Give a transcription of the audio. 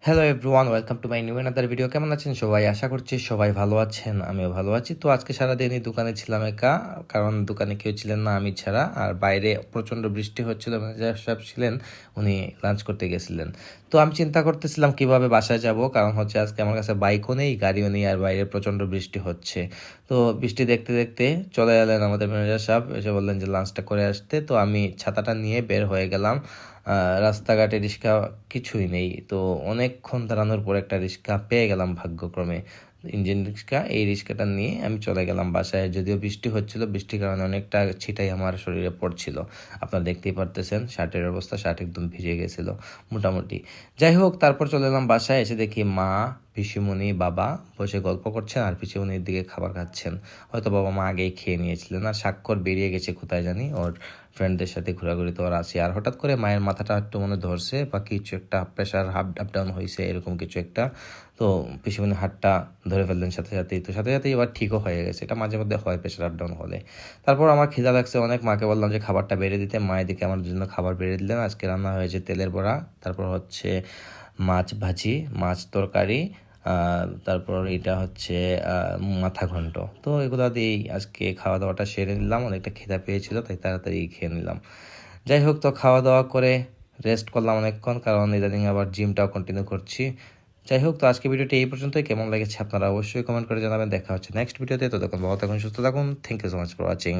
Hello everyone, welcome to my new another video. কেমন আছেন সবাই? আশা করছি সবাই ভালো আছেন, আমিও ভালো আছি। তো আজকে সারাদিনই দোকানে ছিলাম একা, কারণ দোকানে কেউ ছিলেন না আমি ছাড়া। আর বাইরে প্রচণ্ড বৃষ্টি হচ্ছিল, ম্যানেজার সাহেব ছিলেন, উনি লাঞ্চ করতে গেছিলেন। তো আমি চিন্তা করতেছিলাম কিভাবে বাসায় যাব, কারণ হচ্ছে আজকে আমার কাছে বাইকও নেই, গাড়িও নেই, আর বাইরে প্রচণ্ড বৃষ্টি হচ্ছে। তো বৃষ্টি দেখতে দেখতে চলে এলেন আমাদের ম্যানেজার সাহেব, এসে বললেন যে লাঞ্চটা করে আসতে। তো আমি ছাতাটা নিয়ে বের হয়ে গেলাম। রাস্তাঘাটে রিক্সা কিছুই নেই। তো অনেকক্ষণ দাঁড়ানোর পর একটা রিক্সা পেয়ে গেলাম ভাগ্যক্রমে, ইঞ্জিন রিক্সা। এই রিক্সাটা নিয়ে আমি চলে গেলাম বাসায়। যদিও বৃষ্টি হচ্ছিল, বৃষ্টির কারণে অনেকটা ছিটাই আমার শরীরে পড়ছিল। আপনারা দেখতেই পারতেছেন শার্টের অবস্থা, শার্ট একদম ভিজে গেছিল মোটামুটি। যাই হোক, তারপর চলে এলাম বাসায়। এসে দেখি মা, পিসিমণি, বাবা বসে গল্প করছেন আর পিসিমণির দিকে খাবার খাচ্ছেন। হয়তো বাবা মা আগেই খেয়ে নিয়েছিলেন, আর স্বাক্ষর বেরিয়ে গেছে কোথায় জানি, ওর ফ্রেন্ডদের সাথে ঘোরাঘুরি তো আর আসি। আর হঠাৎ করে মায়ের মাথাটা একটু মনে ধরছে, বা কিছু একটা প্রেশার আপ ডাউন হয়েছে, এরকম কিছু একটা। তো পিসিমণি হাতটা ধরে ফেললেন সাথে সাথেই, তো সাথে সাথেই এবার ঠিকও হয়ে গেছে। এটা মাঝে মধ্যে হয় প্রেশার আপ ডাউন হলে। তারপর আমার খিদা লাগছে অনেক, মাকে বললাম যে খাবারটা বেড়ে দিতে। মা এদিকে আমার জন্য খাবার বেড়ে দিলেন। আজকে রান্না হয়েছে তেলের বড়া, তারপর হচ্ছে মাছ ভাজি, মাছ তরকারি, তারপর এটা হচ্ছে মাথা ঘন্ট। তো এগুলো দিয়েই আজকে খাওয়া দাওয়াটা সেরে নিলাম। অনেকটা খিদা পেয়েছিল, তাই তাড়াতাড়ি খেয়ে নিলাম। যাই হোক, তো খাওয়া দাওয়া করে রেস্ট করলাম অনেকক্ষণ, কারণ ইদানিং আবার জিমটাও কন্টিনিউ করছি। যাই হোক, তো আজকে ভিডিওটি এই পর্যন্তই। কেমন লেগেছে আপনারা অবশ্যই কমেন্ট করে জানাবেন। দেখা হচ্ছে নেক্সট ভিডিওতে। তো তখন ভালো থাকুন, সুস্থ থাকুন। Thank you so much for watching.